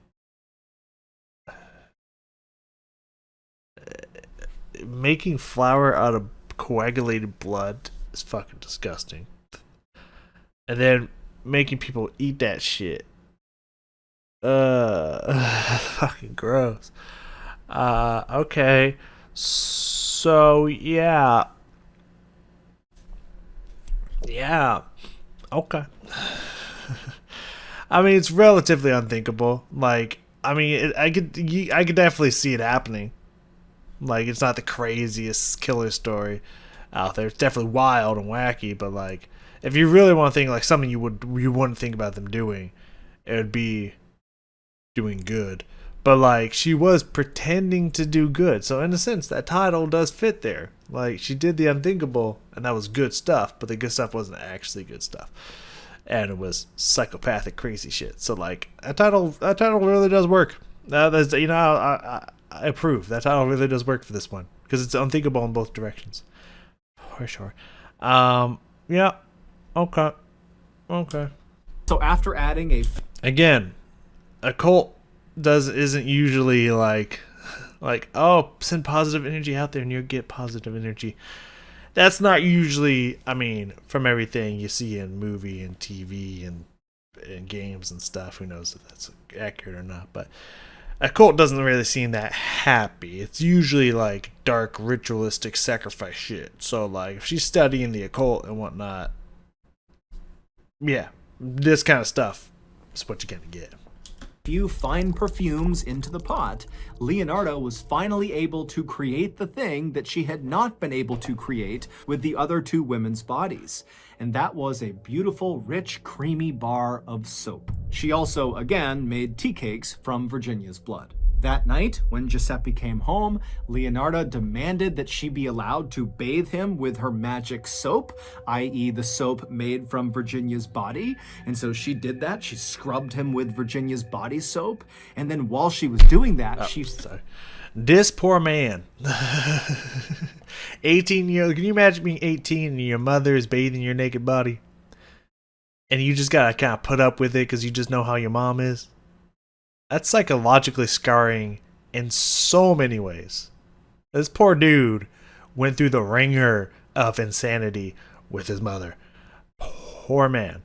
S1: making flour out of coagulated blood is fucking disgusting. And then making people eat that shit. Fucking gross. Okay. So, yeah. Yeah. Okay. I mean, it's relatively unthinkable. Like, I mean, I could definitely see it happening. Like, it's not the craziest killer story out there. It's definitely wild and wacky, but like, if you really want to think like something you wouldn't think about them doing, it would be doing good. But like, she was pretending to do good, so in a sense, that title does fit there. Like, she did the unthinkable, and that was good stuff, but the good stuff wasn't actually good stuff, and it was psychopathic, crazy shit. So like, that title really does work. That's, you know, I approve. That title really does work for this one because it's unthinkable in both directions, for sure. Yeah. Okay.
S2: so after adding
S1: Again, a cult isn't usually like oh, send positive energy out there and you'll get positive energy. That's not usually, I mean, from everything you see in movie and TV and games and stuff, who knows if that's accurate or not, but a cult doesn't really seem that happy. It's usually like dark ritualistic sacrifice shit. So like, if she's studying the occult and whatnot, yeah, this kind of stuff is what you're gonna get.
S2: few fine perfumes into the pot, Leonardo was finally able to create the thing that she had not been able to create with the other two women's bodies. And that was a beautiful, rich, creamy bar of soap. She also, again, made tea cakes from Virginia's blood. That night, when Giuseppe came home, Leonardo demanded that she be allowed to bathe him with her magic soap, i.e. the soap made from Virginia's body. And so she did that. She scrubbed him with Virginia's body soap. And then while she was doing that,
S1: This poor man. 18 years old. Can you imagine being 18 and your mother is bathing your naked body? And you just gotta kind of put up with it because you just know how your mom is? That's psychologically scarring in so many ways. This poor dude went through the ringer of insanity with his mother. Poor man.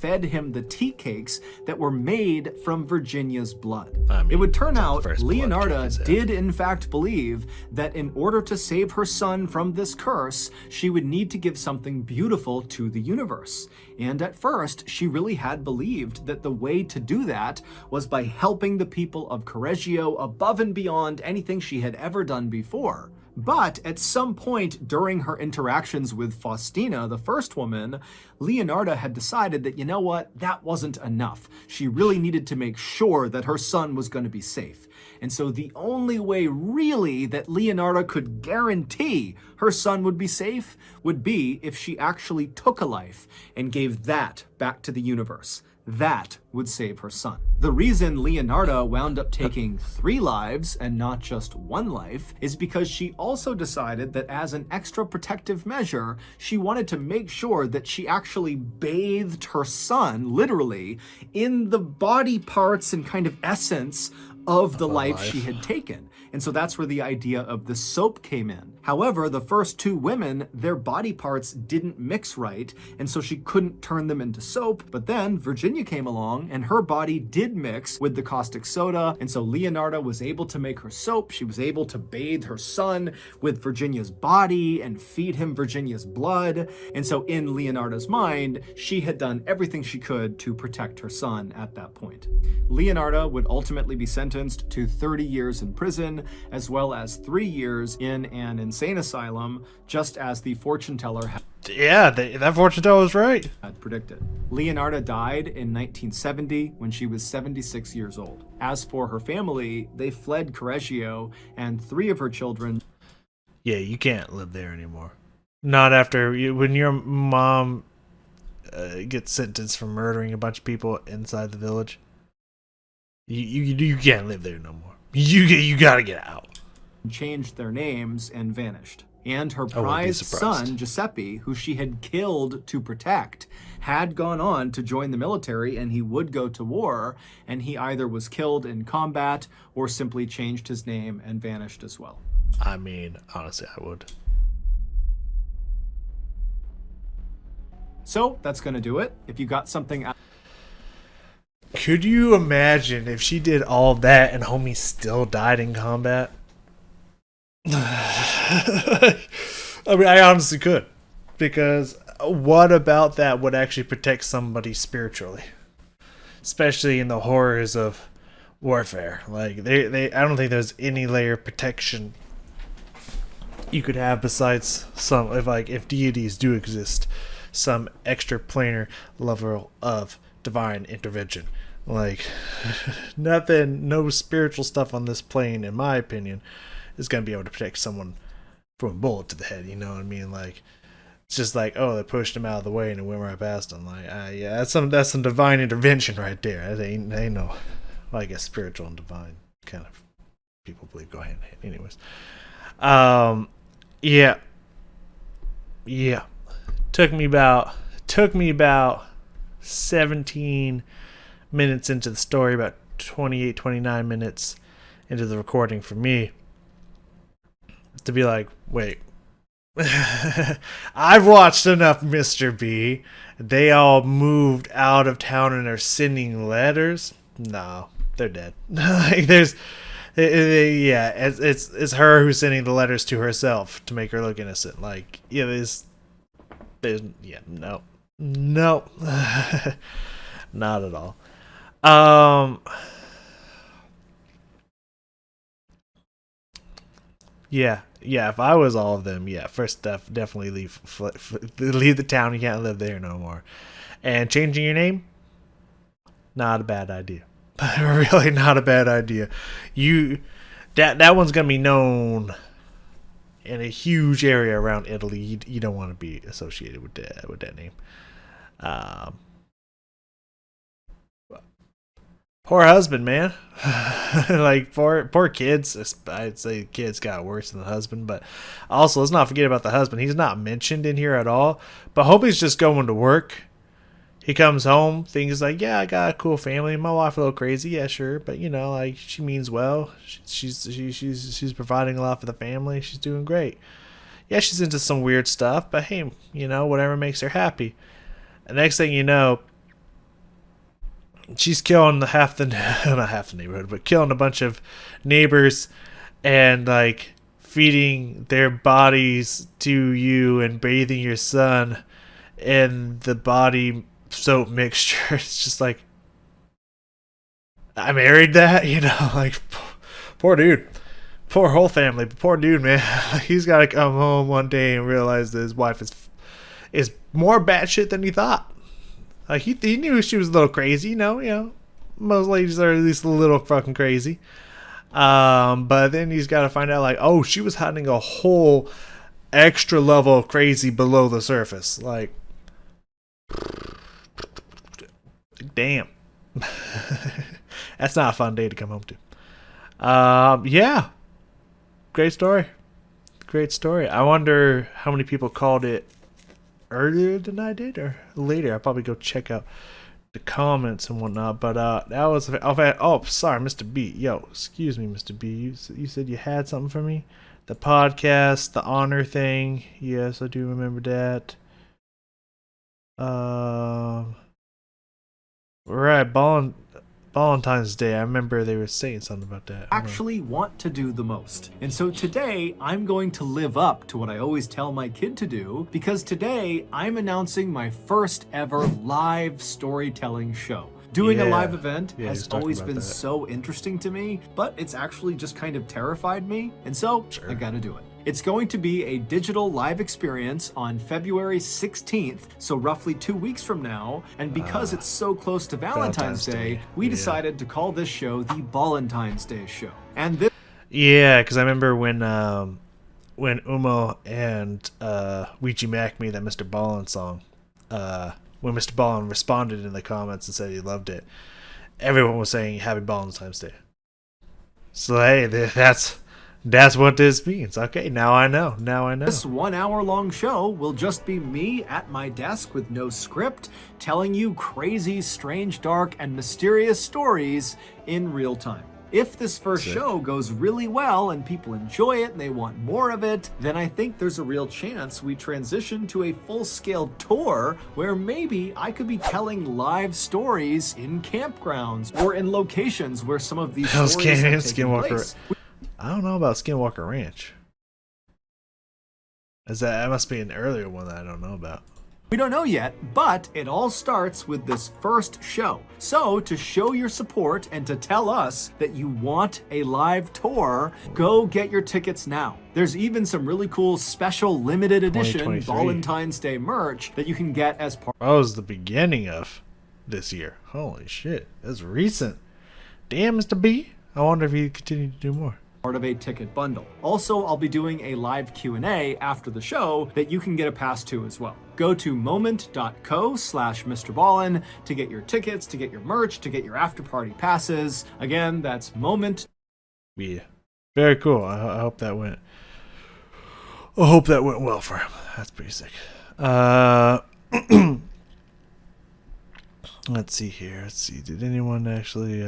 S2: fed him the tea cakes that were made from Virginia's blood.
S1: I mean,
S2: it would turn out
S1: first blood
S2: Leonardo
S1: cake,
S2: did in fact believe that in order to save her son from this curse, she would need to give something beautiful to the universe. And at first, she really had believed that the way to do that was by helping the people of Correggio above and beyond anything she had ever done before. But at some point during her interactions with Faustina, the first woman, Leonardo had decided that, you know what, that wasn't enough. She really needed to make sure that her son was going to be safe. And so the only way really that Leonardo could guarantee her son would be safe would be if she actually took a life and gave that back to the universe. That would save her son. The reason Leonarda wound up taking 3 lives and not just 1 life is because she also decided that as an extra protective measure, she wanted to make sure that she actually bathed her son, literally, in the body parts and kind of essence of the life she had taken. And so that's where the idea of the soap came in. However, the first 2 women, their body parts didn't mix right, and so she couldn't turn them into soap. But then Virginia came along, and her body did mix with the caustic soda, and so Leonarda was able to make her soap. She was able to bathe her son with Virginia's body and feed him Virginia's blood. And so in Leonarda's mind, she had done everything she could to protect her son at that point. Leonarda would ultimately be sentenced to 30 years in prison, as well as 3 years in an insane asylum, just as the fortune teller had
S1: that fortune teller was right.
S2: predicted. Leonarda died in 1970 when she was 76 years old. As for her family, they fled Correggio, and 3 of her children...
S1: Yeah, you can't live there anymore. Not after when your mom gets sentenced for murdering a bunch of people inside the village. You can't live there no more. You gotta get out.
S2: Changed their names and vanished. And her prized son, Giuseppe, who she had killed to protect, had gone on to join the military, and he would go to war, and he either was killed in combat or simply changed his name and vanished as well.
S1: I mean, honestly, I would.
S2: So that's gonna do it. If you got something out...
S1: Could you imagine if she did all that and homie still died in combat? I mean, I honestly could. Because what about that would actually protect somebody spiritually? Especially in the horrors of warfare. Like, I don't think there's any layer of protection you could have besides some, if deities do exist, some extra planar level of divine intervention. Like, nothing, no spiritual stuff on this plane, in my opinion, is going to be able to protect someone from a bullet to the head, you know what I mean? Like, it's just like, oh, they pushed him out of the way and it went right past him. Like, yeah, that's some divine intervention right there. That ain't no, well, I guess spiritual and divine kind of people believe go hand in hand. Anyways, yeah. Took me about 17 minutes into the story, about 28, 29 minutes into the recording for me to be like, wait, I've watched enough Mr. B. They all moved out of town and are sending letters. No, they're dead. Like, it's her who's sending the letters to herself to make her look innocent. Like, yeah, no, not at all. Yeah, if I was all of them, first stuff, definitely leave the town. You can't live there no more. And changing your name, not a bad idea. Really not a bad idea. That one's gonna be known in a huge area around Italy. You don't want to be associated with that name. Poor husband, man. Like, poor kids. I'd say kids got worse than the husband, but also let's not forget about the husband. He's not mentioned in here at all, but Hope's just going to work. He comes home, thinks like, yeah, I got a cool family. My wife a little crazy, yeah, sure, but you know, like, she means well. She's providing a lot for the family. She's doing great. Yeah, she's into some weird stuff, but hey, you know, whatever makes her happy. The next thing you know, she's killing not half the neighborhood, but killing a bunch of neighbors and like feeding their bodies to you and bathing your son in the body soap mixture. It's just like, I married that, you know, like, poor dude, poor whole family, but poor dude, man. He's got to come home one day and realize that his wife is more batshit than he thought. Like, he knew she was a little crazy, you know. Most ladies are at least a little fucking crazy. But then he's got to find out, like, oh, she was hiding a whole extra level of crazy below the surface. Like, Damn. That's not a fun day to come home to. Yeah. Great story. Great story. I wonder how many people called it earlier than I did or later. I'll probably go check out the comments and whatnot. But that was... Oh, sorry, Mr. B. Yo, excuse me, Mr. B. You said you had something for me? The podcast, the honor thing. Yes, I do remember that. Right, Valentine's Day. I remember they were saying something about that.
S2: Actually want to do the most. And so today I'm going to live up to what I always tell my kid to do, because today I'm announcing my first ever live storytelling show. Doing a live event has always been so interesting to me, but it's actually just kind of terrified me, and so I gotta do it. It's going to be a digital live experience on February 16th, so roughly 2 weeks from now, and because it's so close to Valentine's Day, we decided to call this show the Ballentine's Day Show. And this...
S1: Yeah, because I remember when Umo and Ouija Mac made that Mr. Ballen song, when Mr. Ballen responded in the comments and said he loved it, everyone was saying Happy Valentine's Day. So hey, that's what this means. Okay, now I know.
S2: This 1 hour long show will just be me at my desk with no script, telling you crazy, strange, dark, and mysterious stories in real time. If this first show goes really well and people enjoy it and they want more of it, then I think there's a real chance we transition to a full-scale tour where maybe I could be telling live stories in campgrounds or in locations where some of these stories have taken place.
S1: I don't know about Skinwalker Ranch. That must be an earlier one that I don't know about.
S2: We don't know yet, but it all starts with this first show. So to show your support and to tell us that you want a live tour, go get your tickets now. There's even some really cool special limited edition Valentine's Day merch that you can get as part.
S1: That was the beginning of this year. Holy shit, that's recent. Damn, Mr. B. I wonder if he continued to do more.
S2: Part of a ticket bundle. Also, I'll be doing a live Q&A after the show that you can get a pass to as well. Go to moment.co/Mr. Ballen to get your tickets, to get your merch, to get your after party passes. Again, that's moment.
S1: Yeah, very cool. I hope that went. I hope that went well for him. That's pretty sick. Let's see here. Let's see. Did anyone actually?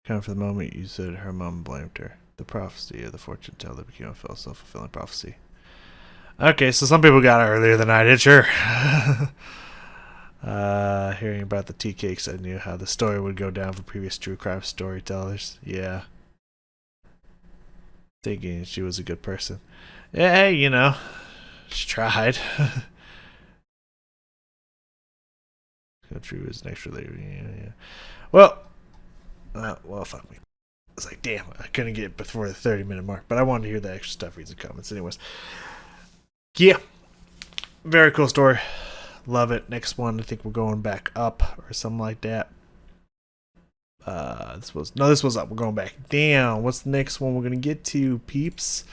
S1: Kind of for the moment you said her mom blamed her. The prophecy of the fortune teller became a self-fulfilling prophecy. Okay, so some people got it earlier than I did, sure. Hearing about the tea cakes, I knew how the story would go down for previous true crime storytellers. Yeah. Thinking she was a good person. Yeah, hey, you know, she tried. Go true is next related. Yeah. Well, fuck me. I was like, damn, I couldn't get before the 30-minute mark, but I wanted to hear the extra stuff, reads and comments. Anyways, yeah, very cool story. Love it. Next one, I think we're going back up or something like that. This was up. We're going back down. What's the next one we're gonna get to, peeps?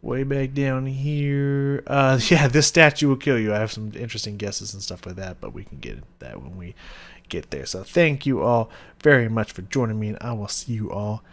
S1: Way back down here. Yeah, this statue will kill you. I have some interesting guesses and stuff like that, but we can get into that when we get there. So thank you all very much for joining me, and I will see you all